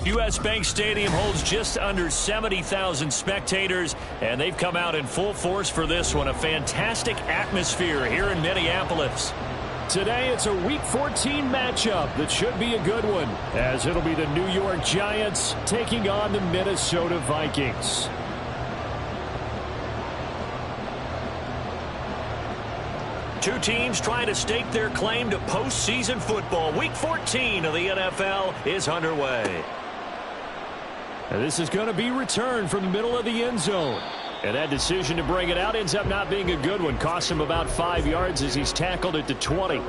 U.S. Bank Stadium holds just under 70,000 spectators, and they've come out in full force for this one. A fantastic atmosphere here in Minneapolis. Today, it's a Week 14 matchup that should be a good one, as it'll be the New York Giants taking on the Minnesota Vikings. Two teams trying to stake their claim to postseason football. Week 14 of the NFL is underway. And this is going to be returned from the middle of the end zone. And that decision to bring it out ends up not being a good one. Costs him about 5 yards as he's tackled at the 20.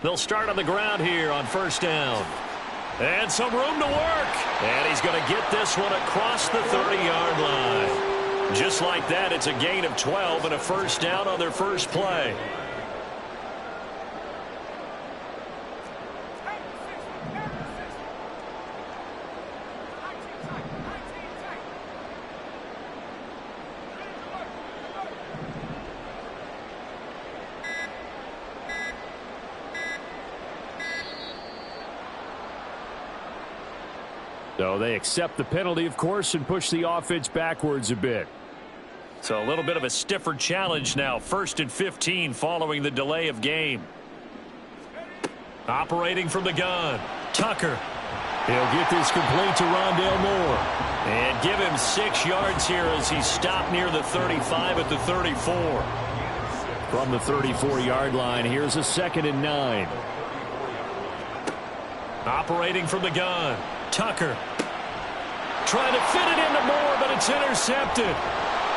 They'll start on the ground here on first down. And some room to work. And he's going to get this one across the 30-yard line. Just like that, it's a gain of 12 and a first down on their first play. So they accept the penalty, of course, and push the offense backwards a bit. So a little bit of a stiffer challenge now. 1st and 15 following the delay of game. Operating from the gun. Tucker. He'll get this complete to Rondale Moore. And give him 6 yards here as he stopped near the 35 at the 34. From the 34-yard line, here's a 2nd and 9. Operating from the gun. Tucker trying to fit it into Moore, but it's intercepted.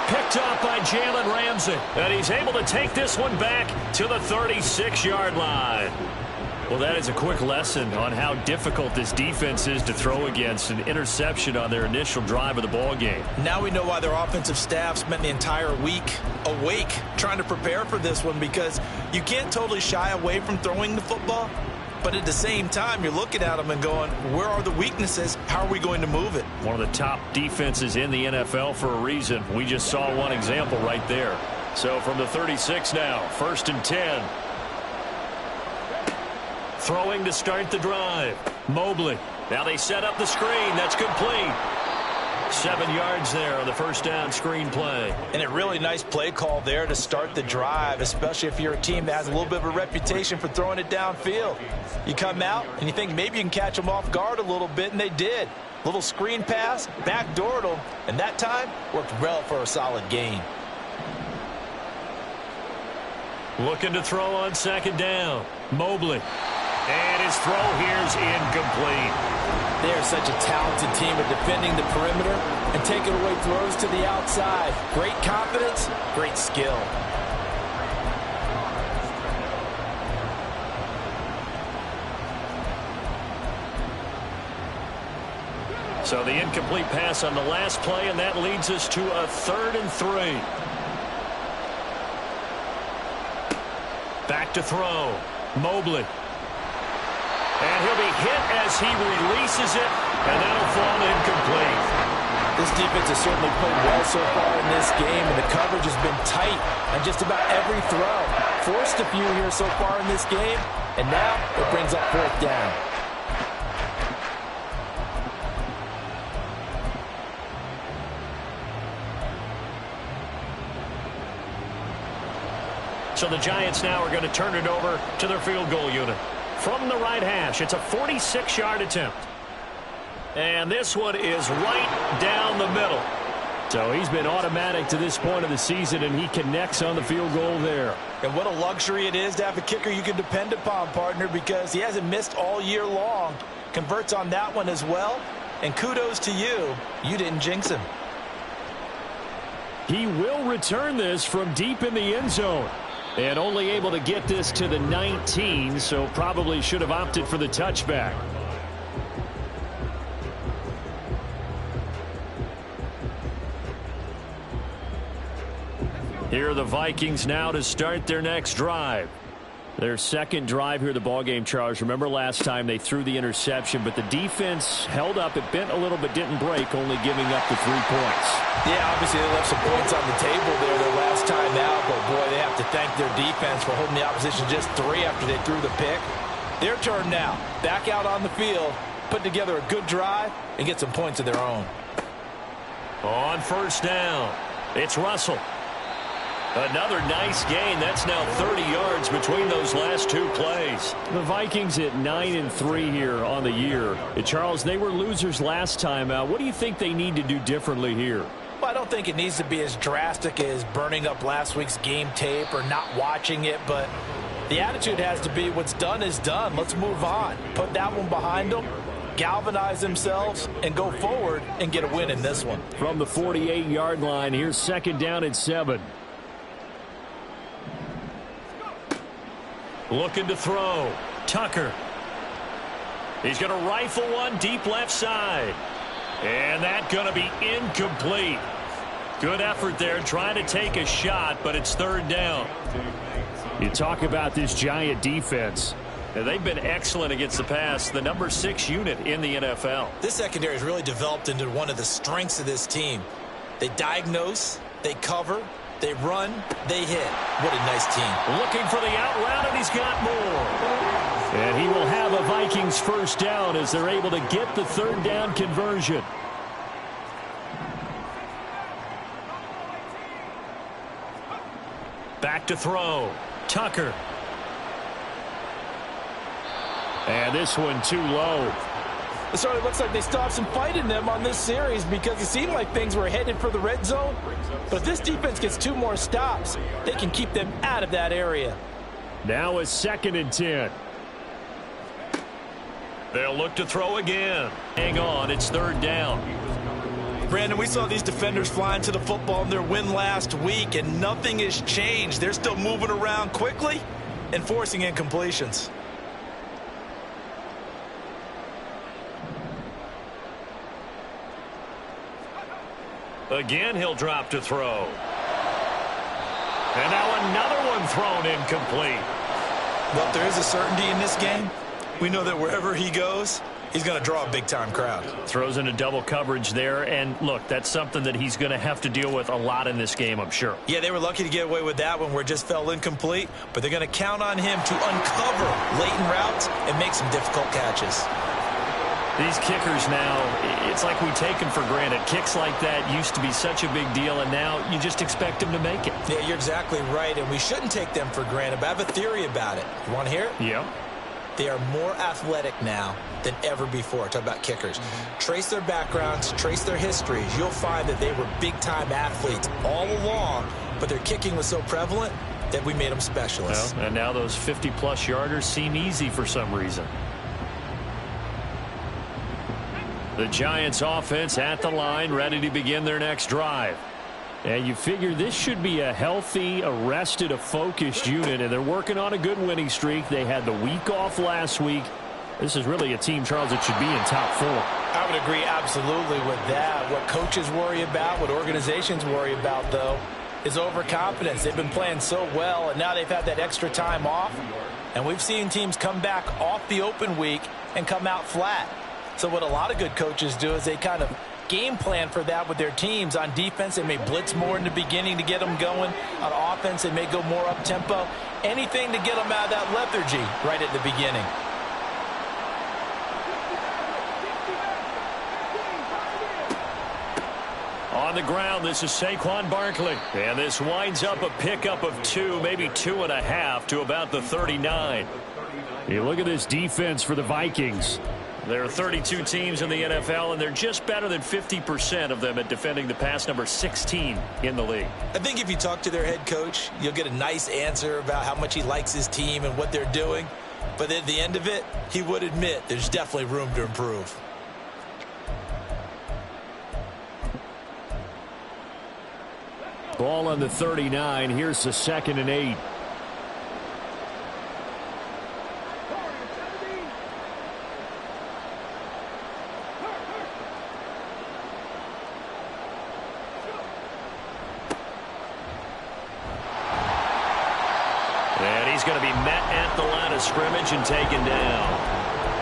Picked up by Jalen Ramsey. And he's able to take this one back to the 36-yard line. Well, that is a quick lesson on how difficult this defense is to throw against. An interception on their initial drive of the ball game. Now we know why their offensive staff spent the entire week awake trying to prepare for this one, because you can't totally shy away from throwing the football. But at the same time, you're looking at them and going, where are the weaknesses? How are we going to move it? One of the top defenses in the NFL for a reason. We just saw one example right there. So from the 36 now, 1st and 10. Throwing to start the drive. Mobley. Now they set up the screen. That's complete. 7 yards there on the first down screen play. And a really nice play call there to start the drive, especially if you're a team that has a little bit of a reputation for throwing it downfield. You come out and you think maybe you can catch them off guard a little bit, and they did. Little screen pass, backdoored them, and that time worked well for a solid gain. Looking to throw on 2nd down. Mobley. And his throw here's incomplete. They are such a talented team at defending the perimeter and taking away throws to the outside. Great confidence, great skill. So the incomplete pass on the last play, and that leads us to a 3rd and 3. Back to throw. Mobley. And he'll be hit as he releases it, and that'll fall incomplete. This defense has certainly played well so far in this game, and the coverage has been tight on just about every throw. Forced a few here so far in this game, and now it brings up 4th down. So the Giants now are going to turn it over to their field goal unit. From the right hash, it's a 46-yard attempt. And this one is right down the middle. So he's been automatic to this point of the season, and he connects on the field goal there. And what a luxury it is to have a kicker you can depend upon, partner, because he hasn't missed all year long. Converts on that one as well. And kudos to you. You didn't jinx him. He will return this from deep in the end zone. And only able to get this to the 19, so probably should have opted for the touchback. Here are the Vikings now to start their next drive. Their second drive here, the ballgame, Charles. Remember last time they threw the interception, but the defense held up. It bent a little but didn't break, only giving up the 3 points. Yeah, obviously they left some points on the table there their last time out, but boy, they have to thank their defense for holding the opposition just 3 after they threw the pick. Their turn now. Back out on the field, put together a good drive, and get some points of their own. On first down, it's Russell. Another nice gain. That's now 30 yards between those last 2 plays. The Vikings at 9-3 here on the year. Charles, they were losers last time out. What do you think they need to do differently here? Well, I don't think it needs to be as drastic as burning up last week's game tape or not watching it, but the attitude has to be what's done is done. Let's move on. Put that one behind them, galvanize themselves, and go forward and get a win in this one. From the 48-yard line, here's second down and 7. Looking to throw. Tucker. He's going to rifle one deep left side. And that's going to be incomplete. Good effort there trying to take a shot, but it's third down. You talk about this Giant defense. And they've been excellent against the pass, the number 6 unit in the NFL. This secondary has really developed into one of the strengths of this team. They diagnose, they cover, they run, they hit. What a nice team. Looking for the out route, and he's got more. And he will have a Vikings first down as they're able to get the third down conversion. Back to throw. Tucker. And this one too low. It sort of looks like they still have some fight in them on this series because it seemed like things were headed for the red zone. But if this defense gets 2 more stops, they can keep them out of that area. Now a 2nd and 10. They'll look to throw again. Hang on, it's third down. Brandon, we saw these defenders flying to the football in their win last week, and nothing has changed. They're still moving around quickly and forcing incompletions. Again, he'll drop to throw. And now another one thrown incomplete. Well, if there is a certainty in this game, we know that wherever he goes, he's going to draw a big-time crowd. Throws into double coverage there, and look, that's something that he's going to have to deal with a lot in this game, I'm sure. Yeah, they were lucky to get away with that one where it just fell incomplete, but they're going to count on him to uncover latent routes and make some difficult catches. These kickers now, it's like we take them for granted. Kicks like that used to be such a big deal, and now you just expect them to make it. Yeah, you're exactly right, and we shouldn't take them for granted, but I have a theory about it. You want to hear it? Yeah. They are more athletic now than ever before. Talk about kickers. Trace their backgrounds, trace their histories. You'll find that they were big-time athletes all along, but their kicking was so prevalent that we made them specialists. Well, and now those 50-plus yarders seem easy for some reason. The Giants offense at the line, ready to begin their next drive. And you figure this should be a healthy, arrested, a focused unit, and they're working on a good winning streak. They had the week off last week. This is really a team, Charles, that should be in top 4. I would agree absolutely with that. What coaches worry about, what organizations worry about, though, is overconfidence. They've been playing so well, and now they've had that extra time off. And we've seen teams come back off the open week and come out flat. So what a lot of good coaches do is they kind of game plan for that with their teams. On defense, they may blitz more in the beginning to get them going. On offense, they may go more up-tempo. Anything to get them out of that lethargy right at the beginning. On the ground, this is Saquon Barkley. And this winds up a pickup of 2, maybe 2.5 to about the 39. You look at this defense for the Vikings. There are 32 teams in the NFL, and they're just better than 50% of them at defending the pass, number 16 in the league. I think if you talk to their head coach, you'll get a nice answer about how much he likes his team and what they're doing. But at the end of it, he would admit there's definitely room to improve. Ball on the 39. Here's the 2nd and 8. going to be met at the line of scrimmage and taken down.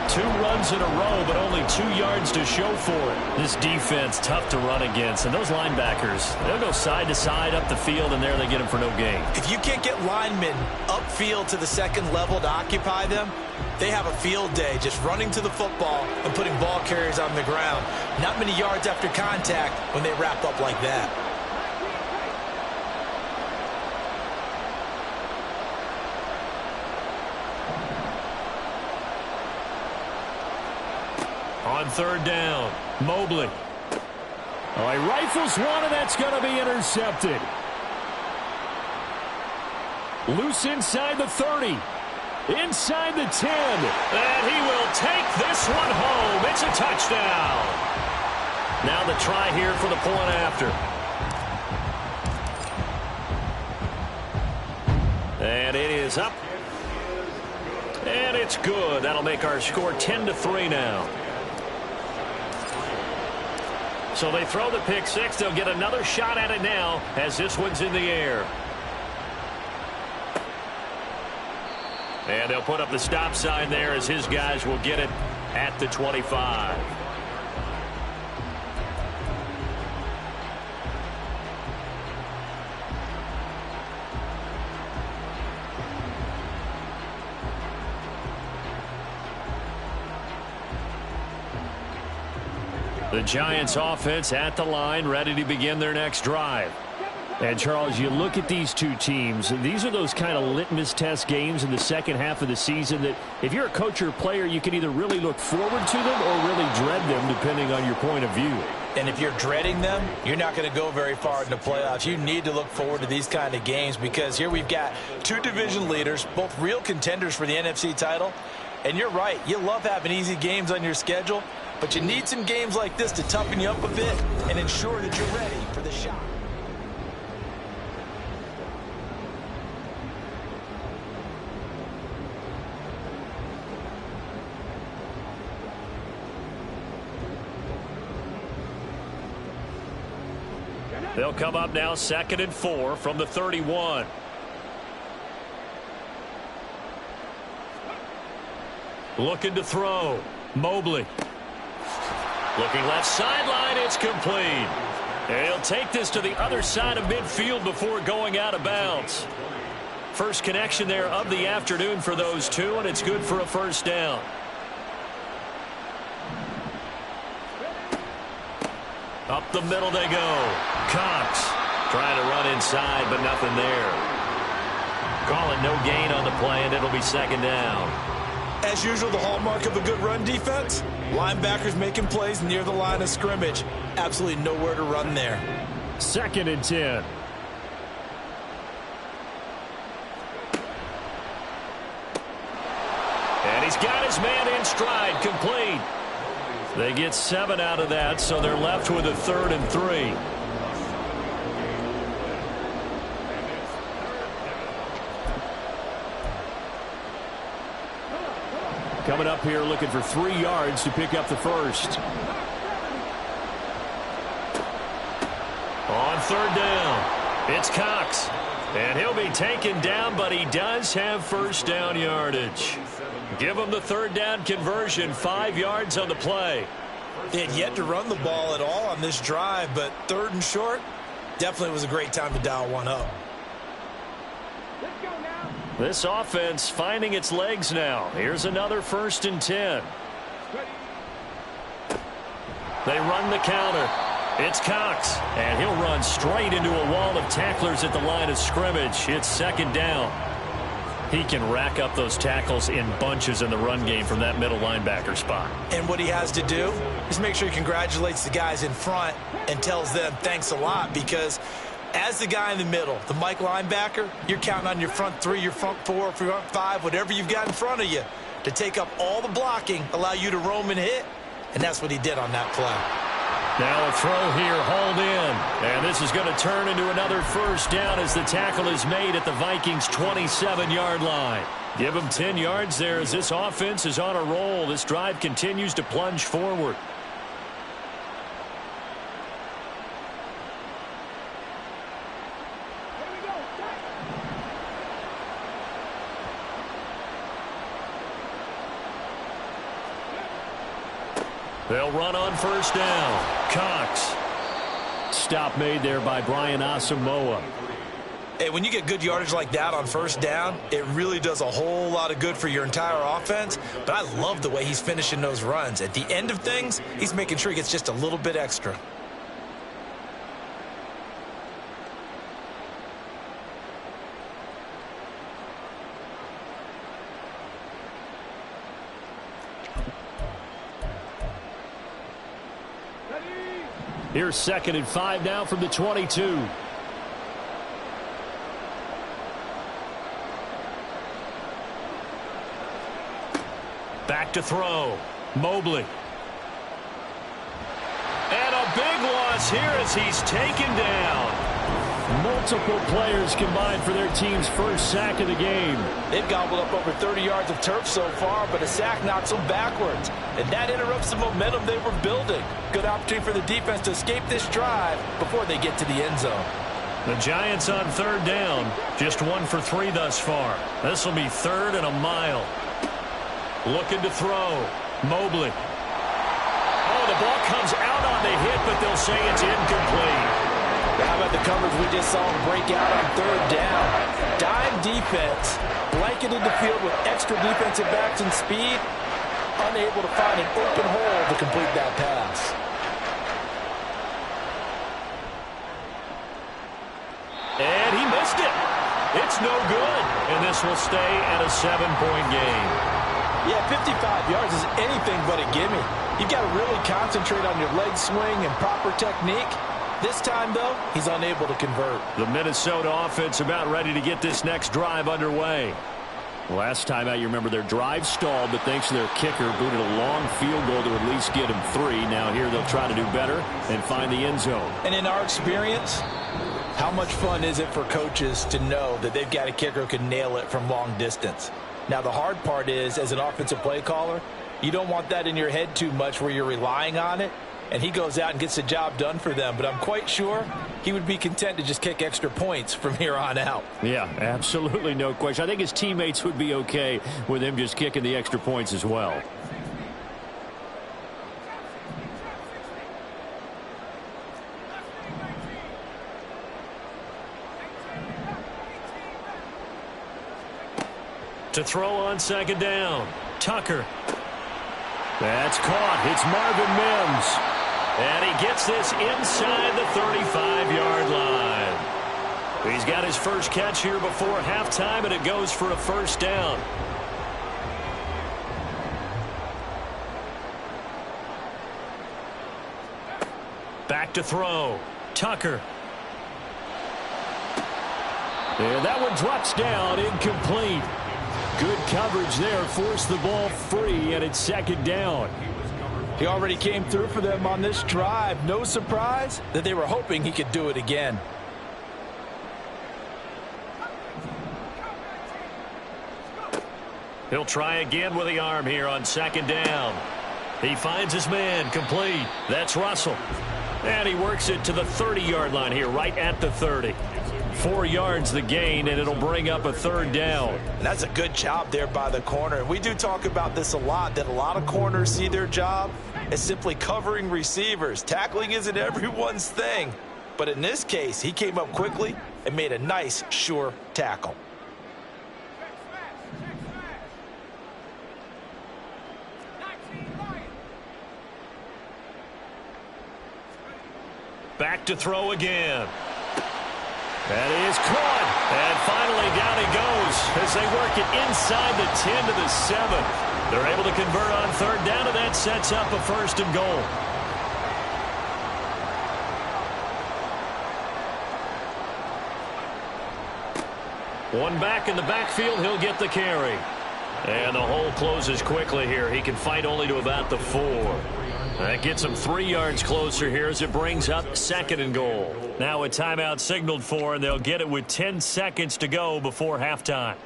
2 runs in a row, but only 2 yards to show for it. This defense, tough to run against. And those linebackers, they'll go side to side up the field, and there they get them for no gain. If you can't get linemen upfield to the second level to occupy them, they have a field day just running to the football and putting ball carriers on the ground. Not many yards after contact when they wrap up like that. On third down, Mobley. Oh, he rifles one, and that's going to be intercepted. Loose inside the 30. Inside the 10. And he will take this one home. It's a touchdown. Now the try here for the point after. And it is up. And it's good. That'll make our score 10-3 now. So they throw the pick six. They'll get another shot at it now as this one's in the air. And they'll put up the stop sign there as his guys will get it at the 25. The Giants offense at the line, ready to begin their next drive. And, Charles, you look at these two teams, and these are those kind of litmus test games in the second half of the season that if you're a coach or a player, you can either really look forward to them or really dread them, depending on your point of view. And if you're dreading them, you're not going to go very far in the playoffs. You need to look forward to these kind of games because here we've got 2 division leaders, both real contenders for the NFC title. And you're right, you love having easy games on your schedule, but you need some games like this to toughen you up a bit and ensure that you're ready for the shot. They'll come up now 2nd and 4 from the 31. Looking to throw. Mobley. Looking left sideline. It's complete. And he'll take this to the other side of midfield before going out of bounds. First connection there of the afternoon for those two, and it's good for a first down. Up the middle they go. Cox trying to run inside, but nothing there. Call it no gain on the play, and it'll be 2nd down. As usual, the hallmark of a good run defense, linebackers making plays near the line of scrimmage. Absolutely nowhere to run there. 2nd and 10. And he's got his man in stride, complete. They get 7 out of that, so they're left with a 3rd and 3. Coming up here looking for 3 yards to pick up the first. On 3rd down, it's Cox. And he'll be taken down, but he does have first down yardage. Give him the 3rd down conversion, 5 yards on the play. They had yet to run the ball at all on this drive, but 3rd and short, definitely was a great time to dial one up. This offense finding its legs now. Here's another 1st and 10. They run the counter. It's Cox, and he'll run straight into a wall of tacklers at the line of scrimmage. It's 2nd down. He can rack up those tackles in bunches in the run game from that middle linebacker spot. And what he has to do is make sure he congratulates the guys in front and tells them thanks a lot, because as the guy in the middle, the Mike linebacker, you're counting on your front 3, your front 4, front 5, whatever you've got in front of you to take up all the blocking, allow you to roam and hit, and that's what he did on that play. Now a throw here, hauled in. And this is going to turn into another first down as the tackle is made at the Vikings' 27-yard line. Give them 10 yards there as this offense is on a roll. This drive continues to plunge forward. They'll run on first down. Cox. Stop made there by Brian Asamoah. Hey, when you get good yardage like that on first down, it really does a whole lot of good for your entire offense. But I love the way he's finishing those runs. At the end of things, he's making sure he gets just a little bit extra. Here's 2nd and 5 now from the 22. Back to throw. Mobley. And a big loss here as he's taken down. Multiple players combined for their team's first sack of the game. They've gobbled up over 30 yards of turf so far, but a sack knocks them backwards. And that interrupts the momentum they were building. Good opportunity for the defense to escape this drive before they get to the end zone. The Giants on 3rd down. Just 1 for 3 thus far. This will be 3rd and a mile. Looking to throw. Mobley. Oh, the ball comes out on the hit, but they'll say it's incomplete. How about the coverage we just saw him break out on 3rd down? Dime defense, blanketed the field with extra defensive backs and speed, unable to find an open hole to complete that pass. And he missed it. It's no good. And this will stay at a 7-point game. Yeah, 55 yards is anything but a gimme. You've got to really concentrate on your leg swing and proper technique. This time, though, he's unable to convert. The Minnesota offense about ready to get this next drive underway. Last time out, you remember their drive stalled, but thanks to their kicker, booted a long field goal to at least get him 3. Now here they'll try to do better and find the end zone. And in our experience, how much fun is it for coaches to know that they've got a kicker who can nail it from long distance? Now, the hard part is, as an offensive play caller, you don't want that in your head too much where you're relying on it. And he goes out and gets the job done for them. But I'm quite sure he would be content to just kick extra points from here on out. Yeah, absolutely no question. I think his teammates would be okay with him just kicking the extra points as well. To throw on 2nd down. Tucker. That's caught. It's Marvin Mims. And he gets this inside the 35-yard line. He's got his first catch here before halftime, and it goes for a 1st down. Back to throw. Tucker. And that one drops down, incomplete. Good coverage there, forced the ball free, and it's 2nd down. He already came through for them on this drive. No surprise that they were hoping he could do it again. He'll try again with the arm here on 2nd down. He finds his man, complete. That's Russell. And he works it to the 30-yard line here, right at the 30. 4 yards the gain, and it'll bring up a 3rd down. And that's a good job there by the corner. We do talk about this a lot, that a lot of corners see their job as simply covering receivers. Tackling isn't everyone's thing. But in this case, he came up quickly and made a nice, sure tackle. Back to throw again. That is caught. And finally down he goes as they work it inside the 10 to the 7. They're able to convert on 3rd down, and that sets up a 1st and goal. One back in the backfield, he'll get the carry. And the hole closes quickly here. He can fight only to about the 4. That gets him 3 yards closer here as it brings up 2nd and goal. Now a timeout signaled for, and they'll get it with 10 seconds to go before halftime.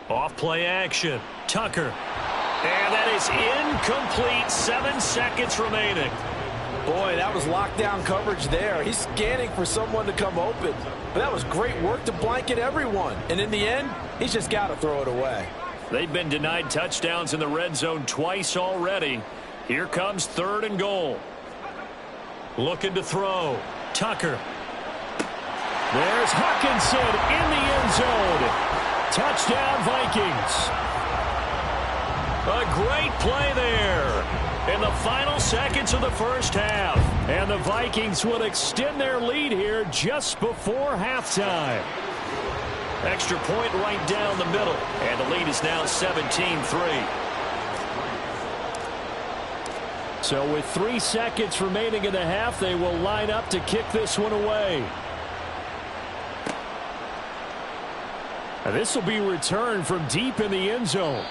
Off play action. Tucker. And that is incomplete. 7 seconds remaining. Boy, that was lockdown coverage there. He's scanning for someone to come open. But that was great work to blanket everyone. And in the end, he's just got to throw it away. They've been denied touchdowns in the red zone twice already. Here comes 3rd and goal. Looking to throw. Tucker. There's Hawkinson in the end zone. Touchdown, Vikings. A great play there in the final seconds of the first half. And the Vikings will extend their lead here just before halftime. Extra point right down the middle. And the lead is now 17-3. So with 3 seconds remaining in the half, they will line up to kick this one away. And this will be returned from deep in the end zone.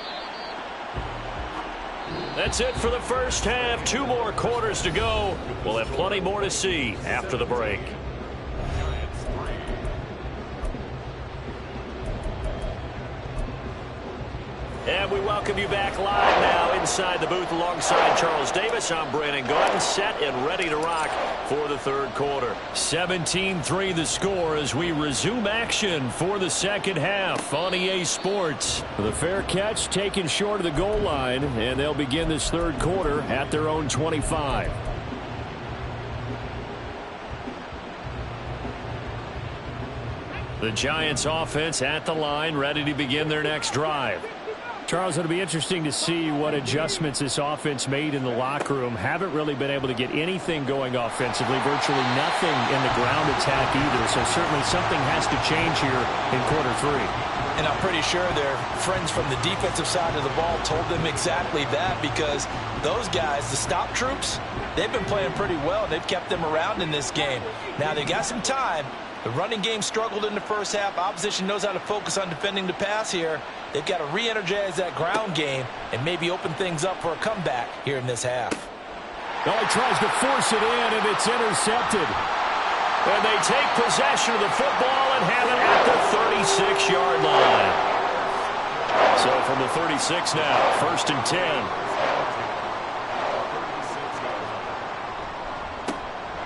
That's it for the first half. 2 more quarters to go. We'll have plenty more to see after the break. And we welcome you back live now inside the booth alongside Charles Davis. I'm Brandon Gordon, set and ready to rock for the 3rd quarter. 17-3 the score as we resume action for the second half on EA Sports. The fair catch taken short of the goal line, and they'll begin this 3rd quarter at their own 25. The Giants offense at the line, ready to begin their next drive. Charles, it'll be interesting to see what adjustments this offense made in the locker room. Haven't really been able to get anything going offensively, virtually nothing in the ground attack either. So certainly something has to change here in quarter 3. And I'm pretty sure their friends from the defensive side of the ball told them exactly that, because those guys, the stop troops, they've been playing pretty well, and they've kept them around in this game. Now they got some time. The running game struggled in the first half. Opposition knows how to focus on defending the pass here. They've got to re-energize that ground game and maybe open things up for a comeback here in this half. Well, he tries to force it in, and it's intercepted. And they take possession of the football and have it at the 36-yard line. So from the 36 now, 1st and 10.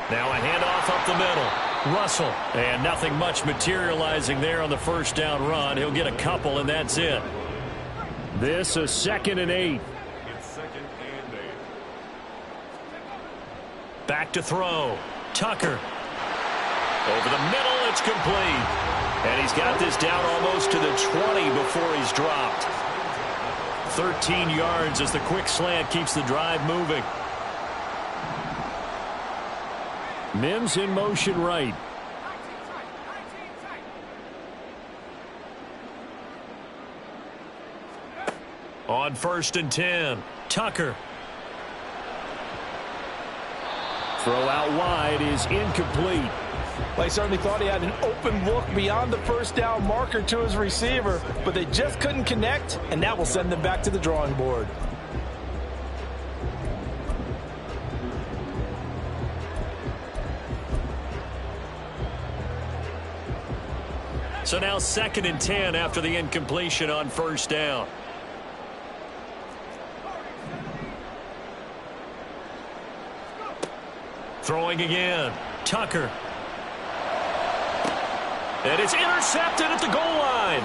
Now a handoff up the middle. Russell, and nothing much materializing there on the first down run. He'll get a couple, and that's it. This a 2nd and 8. Back to throw. Tucker. Over the middle, it's complete. And he's got this down almost to the 20 before he's dropped. 13 yards as the quick slant keeps the drive moving. Mims in motion right. On 1st and 10, Tucker. Throw out wide is incomplete. Well, he certainly thought he had an open look beyond the first down marker to his receiver, but they just couldn't connect, and that will send them back to the drawing board. So now 2nd and 10 after the incompletion on first down. Throwing again. Tucker. And it's intercepted at the goal line.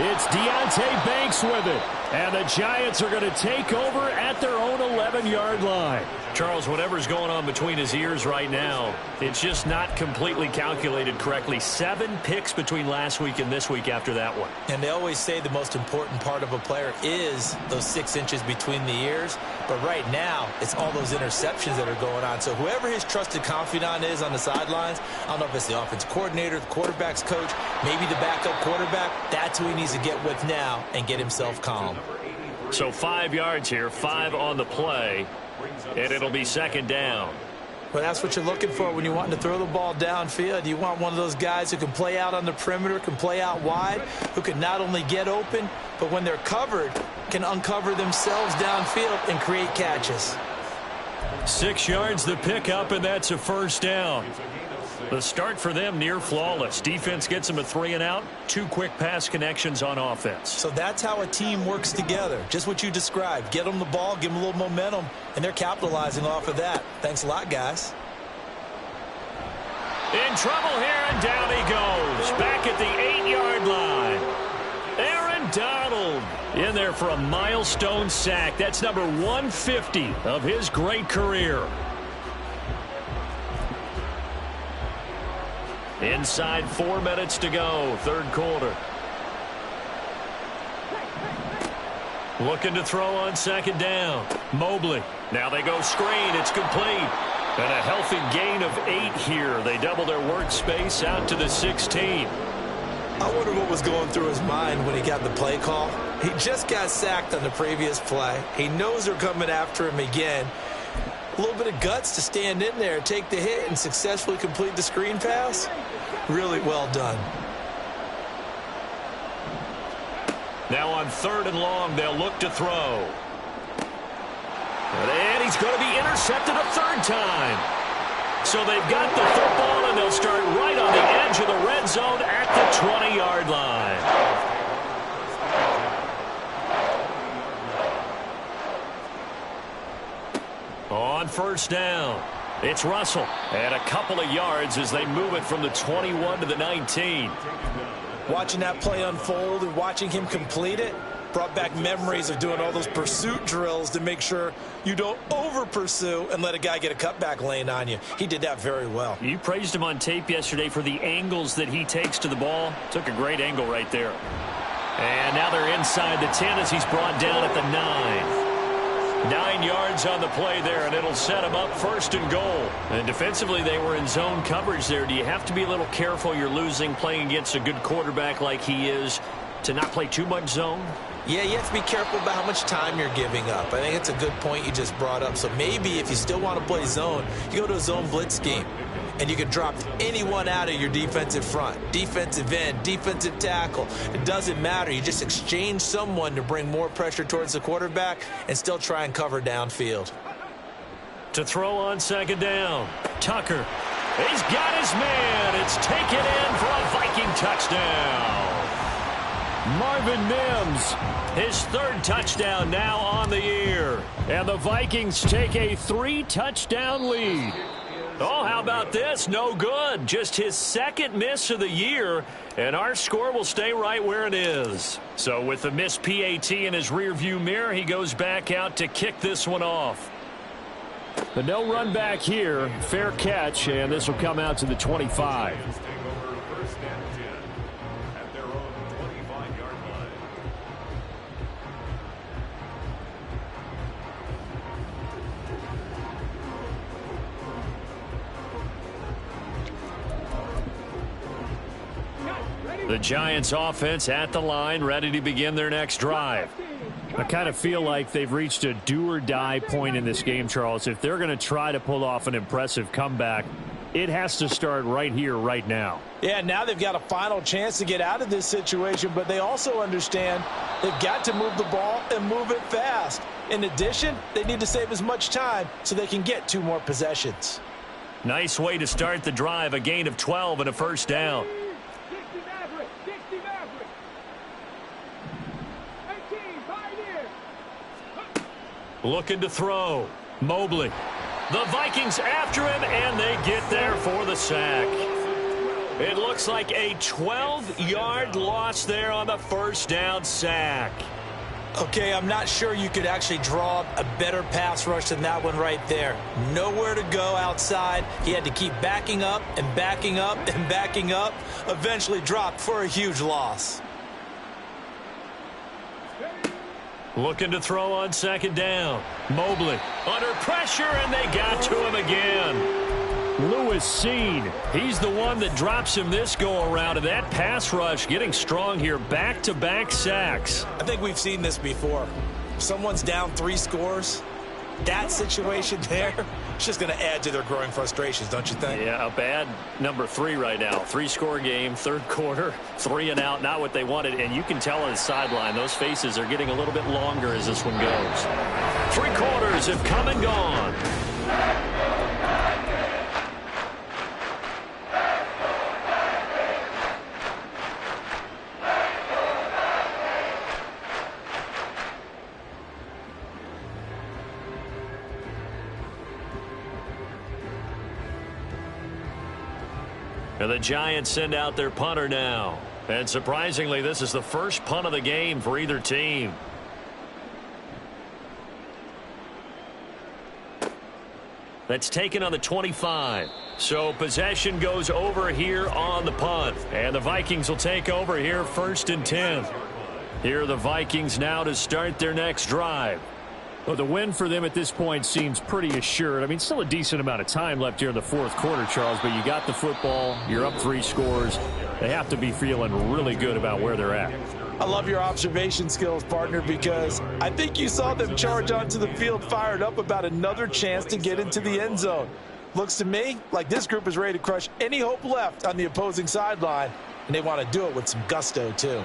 It's Deontay Banks with it. And the Giants are going to take over at their own 11-yard line. Charles, whatever's going on between his ears right now, it's just not completely calculated correctly. 7 picks between last week and this week after that one. And they always say the most important part of a player is those 6 inches between the ears. But right now, it's all those interceptions that are going on. So whoever his trusted confidant is on the sidelines, I don't know if it's the offense coordinator, the quarterback's coach, maybe the backup quarterback, that's who he needs to get with now and get himself calm. So 5 yards here, 5 on the play, and it'll be 2nd down. Well, that's what you're looking for when you're wanting to throw the ball downfield. You want one of those guys who can play out on the perimeter, can play out wide, who can not only get open, but when they're covered, can uncover themselves downfield and create catches. 6 yards the pickup, and that's a first down. The start for them near flawless. Defense gets them a 3 and out. 2 quick pass connections on offense. So that's how a team works together. Just what you described. Get them the ball, give them a little momentum, and they're capitalizing off of that. Thanks a lot, guys. In trouble here, and down he goes. Back at the 8-yard line. Aaron Donald in there for a milestone sack. That's number 150 of his great career. Inside 4 minutes to go, third quarter. Looking to throw on second down. Mobley. Now they go screen. It's complete. And a healthy gain of 8 here. They double their workspace out to the 16. I wonder what was going through his mind when he got the play call. He just got sacked on the previous play. He knows they're coming after him again. A little bit of guts to stand in there, take the hit, and successfully complete the screen pass. Really well done. Now on 3rd and long, they'll look to throw. And he's going to be intercepted a 3rd time. So they've got the football, and they'll start right on the edge of the red zone at the 20-yard line. On 1st down, it's Russell. And a couple of yards as they move it from the 21 to the 19. Watching that play unfold and watching him complete it brought back memories of doing all those pursuit drills to make sure you don't over-pursue and let a guy get a cutback lane on you. He did that very well. You praised him on tape yesterday for the angles that he takes to the ball. Took a great angle right there. And now they're inside the 10 as he's brought down at the 9. 9 yards on the play there, and it'll set him up 1st and goal. And defensively, they were in zone coverage there. Do you have to be a little careful? You're losing playing against a good quarterback like he is to not play too much zone? Yeah, you have to be careful about how much time you're giving up. I think it's a good point you just brought up. So maybe if you still want to play zone, you go to a zone blitz scheme. And you can drop anyone out of your defensive front. Defensive end, defensive tackle. It doesn't matter. You just exchange someone to bring more pressure towards the quarterback and still try and cover downfield. To throw on 2nd down. Tucker. He's got his man. It's taken in for a Viking touchdown. Marvin Mims, his 3rd touchdown now on the year. And the Vikings take a 3-touchdown lead. Oh, how about this? No good. Just his 2nd miss of the year, and our score will stay right where it is. So with the missed PAT in his rearview mirror, he goes back out to kick this one off. The no run back here. Fair catch, and this will come out to the 25. The Giants offense at the line, ready to begin their next drive. I kind of feel like they've reached a do-or-die point in this game, Charles. If they're going to try to pull off an impressive comeback, it has to start right here, right now. Yeah, now they've got a final chance to get out of this situation, but they also understand they've got to move the ball and move it fast. In addition, they need to save as much time so they can get 2 more possessions. Nice way to start the drive, a gain of 12 and a 1st down. Looking to throw. Mobley. The Vikings after him, and they get there for the sack. It looks like a 12-yard loss there on the 1st down sack. Okay, I'm not sure you could actually draw a better pass rush than that one right there. Nowhere to go outside. He had to keep backing up and backing up and backing up. Eventually dropped for a huge loss. Looking to throw on 2nd down. Mobley under pressure, and they got to him again. Lewis Seen, he's the one that drops him this go-around, and that pass rush getting strong here. Back-to-back sacks. I think we've seen this before. Someone's down 3 scores. That situation there, it's just going to add to their growing frustrations, don't you think? Yeah, a bad number 3 right now. 3-score game, 3rd quarter, 3 and out, not what they wanted. And you can tell on the sideline, those faces are getting a little bit longer as this one goes. 3 quarters have come and gone. And the Giants send out their punter now. And surprisingly, this is the first punt of the game for either team. That's taken on the 25. So possession goes over here on the punt. And the Vikings will take over here 1st and 10. Here are the Vikings now to start their next drive. Well, the win for them at this point seems pretty assured. I mean, still a decent amount of time left here in the 4th quarter, Charles, but you got the football, you're up 3 scores. They have to be feeling really good about where they're at. I love your observation skills, partner, because I think you saw them charge onto the field fired up about another chance to get into the end zone. Looks to me like this group is ready to crush any hope left on the opposing sideline, and they want to do it with some gusto, too.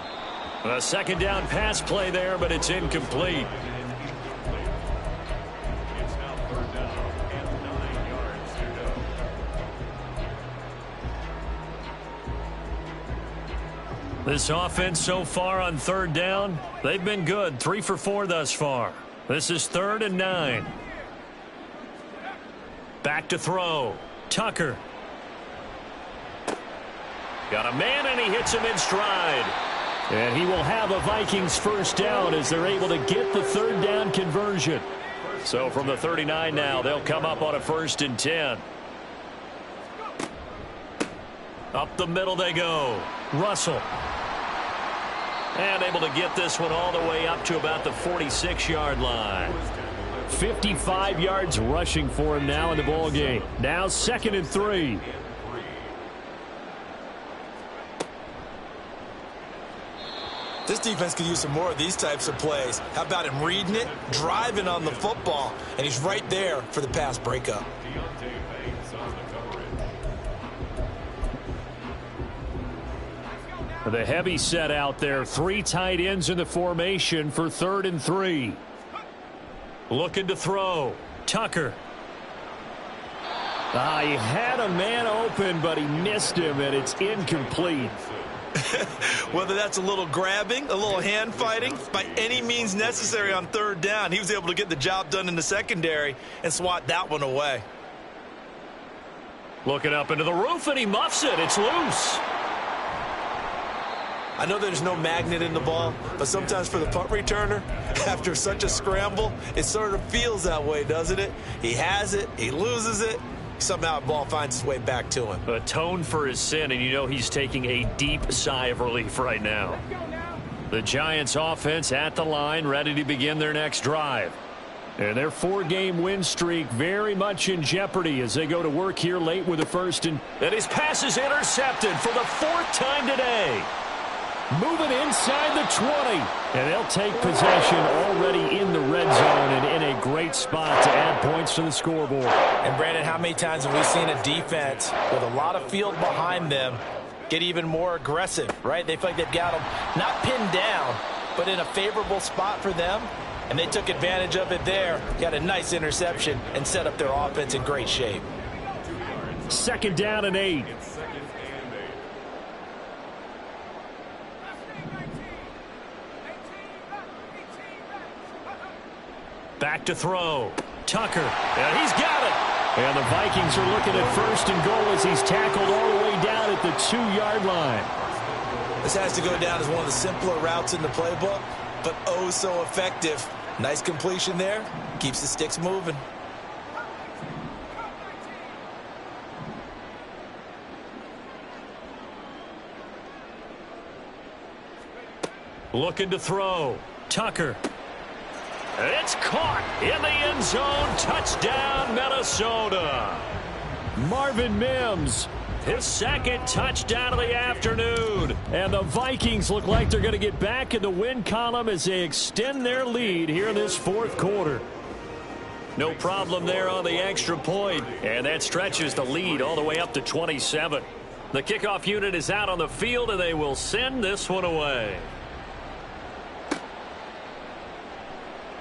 A 2nd down pass play there, but it's incomplete. This offense so far on 3rd down, they've been good. 3 for 4 thus far. This is 3rd and 9. Back to throw. Tucker. Got a man, and he hits him in stride. And he will have a Vikings 1st down as they're able to get the 3rd down conversion. So from the 39 now, they'll come up on a 1st and 10. Up the middle they go. Russell. And able to get this one all the way up to about the 46-yard line. 55 yards rushing for him now in the ball game. Now 2nd and 3. This defense could use some more of these types of plays. How about him reading it, driving on the football, and he's right there for the pass breakup. The heavy set out there. 3 tight ends in the formation for 3rd and 3. Looking to throw. Tucker. He had a man open, but he missed him, and it's incomplete. Whether that's a little grabbing, a little hand fighting, by any means necessary on 3rd down, he was able to get the job done in the secondary and swat that one away. Looking up into the roof, and he muffs it. It's loose. I know there's no magnet in the ball, but sometimes for the punt returner, after such a scramble, it sort of feels that way, doesn't it? He has it, he loses it, somehow the ball finds its way back to him. Atone for his sin, and you know he's taking a deep sigh of relief right now. The Giants offense at the line, ready to begin their next drive. And their 4-game win streak very much in jeopardy as they go to work here late with the 1st and... And his pass is intercepted for the 4th time today. Moving inside the 20. And they'll take possession already in the red zone and in a great spot to add points to the scoreboard. And, Brandon, how many times have we seen a defense with a lot of field behind them get even more aggressive, right? They feel like they've got them not pinned down, but in a favorable spot for them, and they took advantage of it there. Got a nice interception and set up their offense in great shape. 2nd down and 8. Back to throw. Tucker. And he's got it. And the Vikings are looking at 1st and goal as he's tackled all the way down at the 2-yard line. This has to go down as one of the simpler routes in the playbook, but oh so effective. Nice completion there. Keeps the sticks moving. Looking to throw. Tucker. It's caught in the end zone. Touchdown, Minnesota. Marvin Mims, his 2nd touchdown of the afternoon. And the Vikings look like they're going to get back in the win column as they extend their lead here in this 4th quarter. No problem there on the extra point. And that stretches the lead all the way up to 27. The kickoff unit is out on the field, and they will send this one away.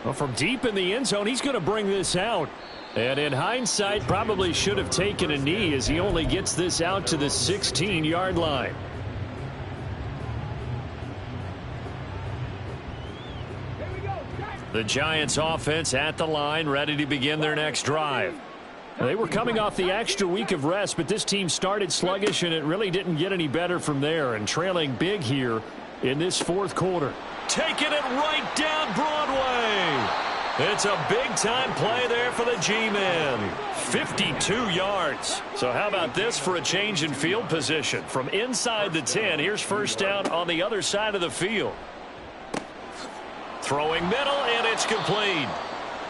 Well, from deep in the end zone, he's going to bring this out. And in hindsight, probably should have taken a knee as he only gets this out to the 16-yard line. The Giants offense at the line, ready to begin their next drive. They were coming off the extra week of rest, but this team started sluggish, and it really didn't get any better from there, and trailing big here in this fourth quarter. Taking it right down Broadway. It's a big-time play there for the G-men. 52 yards. So how about this for a change in field position? From inside the 10, here's first down on the other side of the field. Throwing middle, and it's complete.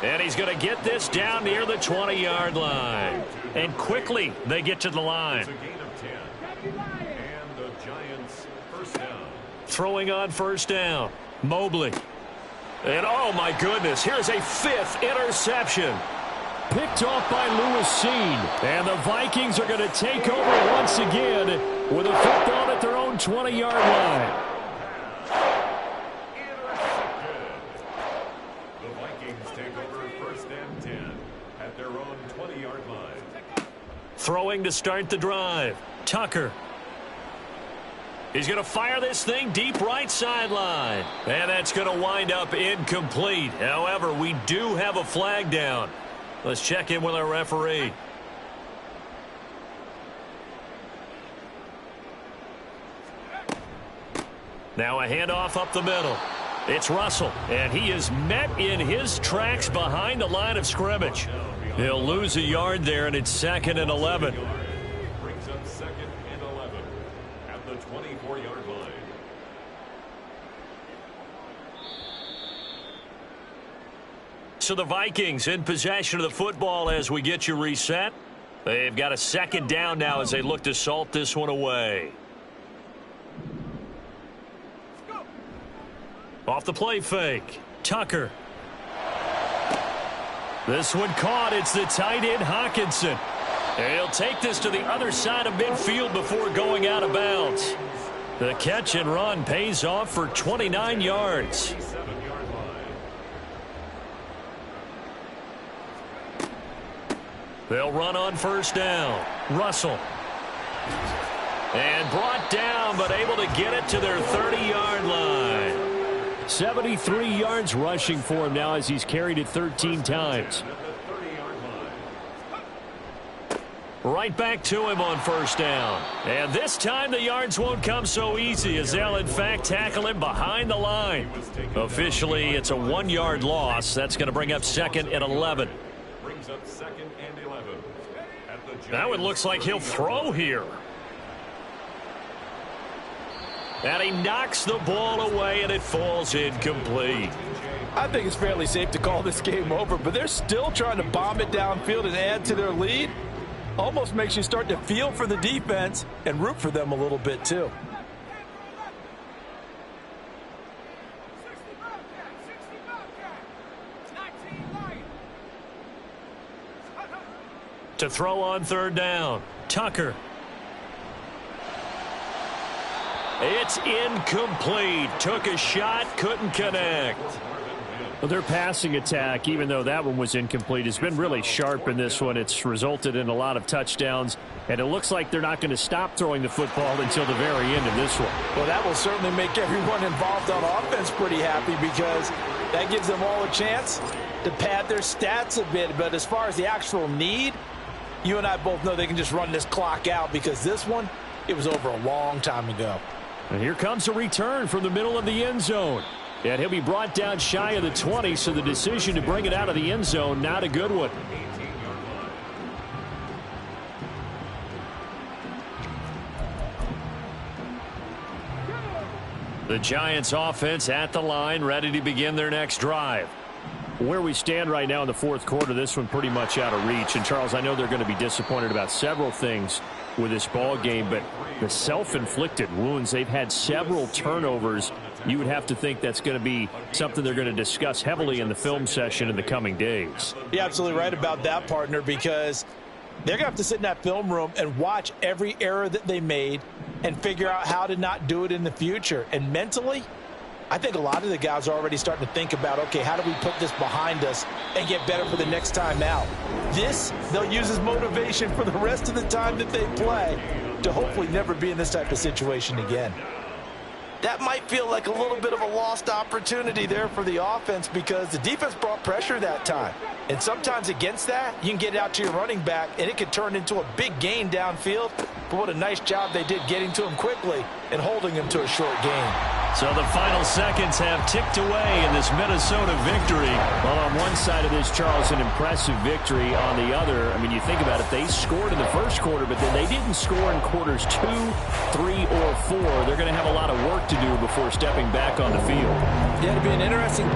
And he's going to get this down near the 20-yard line. And quickly, they get to the line. It's a gain of 10. And the Giants first down. Throwing on first down. Mobley. And oh my goodness, here's a fifth interception. Picked off by Lewis Seen. And the Vikings are going to take over once again with a football at their own 20-yard line. The Vikings take over first and 10 at their own 20-yard line. Throwing to start the drive. Tucker. He's going to fire this thing deep right sideline. And that's going to wind up incomplete. However, we do have a flag down. Let's check in with our referee. Now a handoff up the middle. It's Russell, and he is met in his tracks behind the line of scrimmage. He'll lose a yard there, and it's 2nd and 11. Brings up 2nd and 11 at the 24-yard line. So the Vikings in possession of the football as we get you reset. They've got a second down now as they look to salt this one away. Off the play fake. Tucker. This one caught. It's the tight end Hawkinson. And he'll take this to the other side of midfield before going out of bounds. The catch and run pays off for 29 yards. 7-yard line. They'll run on first down. Russell. And brought down, but able to get it to their 30-yard line. 73 yards rushing for him now as he's carried it 13 times. At the 30-yard line. Right back to him on first down. And this time the yards won't come so easy as they'll in fact tackle him behind the line. Officially, it's a 1-yard loss. That's going to bring up 2nd and 11. Brings up 2nd and 11 at the Now it looks like he'll throw here. And he knocks the ball away, and it falls incomplete. I think it's fairly safe to call this game over, but they're still trying to bomb it downfield and add to their lead. Almost makes you start to feel for the defense and root for them a little bit too. To throw on third down, Tucker. It's incomplete. Took a shot, couldn't connect. Well, their passing attack, even though that one was incomplete, has been really sharp in this one. It's resulted in a lot of touchdowns, and it looks like they're not going to stop throwing the football until the very end of this one. Well, that will certainly make everyone involved on offense pretty happy because that gives them all a chance to pad their stats a bit. But as far as the actual need, you and I both know they can just run this clock out because this one, it was over a long time ago. And here comes a return from the middle of the end zone. And he'll be brought down shy of the 20, so the decision to bring it out of the end zone, not a good one. The Giants offense at the line, ready to begin their next drive. Where we stand right now in the fourth quarter, this one pretty much out of reach. And, Charles, I know they're going to be disappointed about several things with this ball game, but the self-inflicted wounds, they've had several turnovers. You would have to think that's going to be something they're going to discuss heavily in the film session in the coming days. You're absolutely right about that, partner, because they're going to have to sit in that film room and watch every error that they made and figure out how to not do it in the future. And mentally, I think a lot of the guys are already starting to think about, okay, how do we put this behind us and get better for the next time out? This, they'll use as motivation for the rest of the time that they play to hopefully never be in this type of situation again. that might feel like a little bit of a lost opportunity there for the offense because the defense brought pressure that time. And sometimes against that, you can get it out to your running back, and it could turn into a big gain downfield. But what a nice job they did getting to him quickly and holding him to a short gain. So the final seconds have ticked away in this Minnesota victory. Well, on one side of this, Charles, an impressive victory. On the other, I mean, you think about it, they scored in the first quarter, but then they didn't score in quarters 2, 3, or 4. They're going to have a lot of work to do before stepping back on the field. Yeah, it'll be an interesting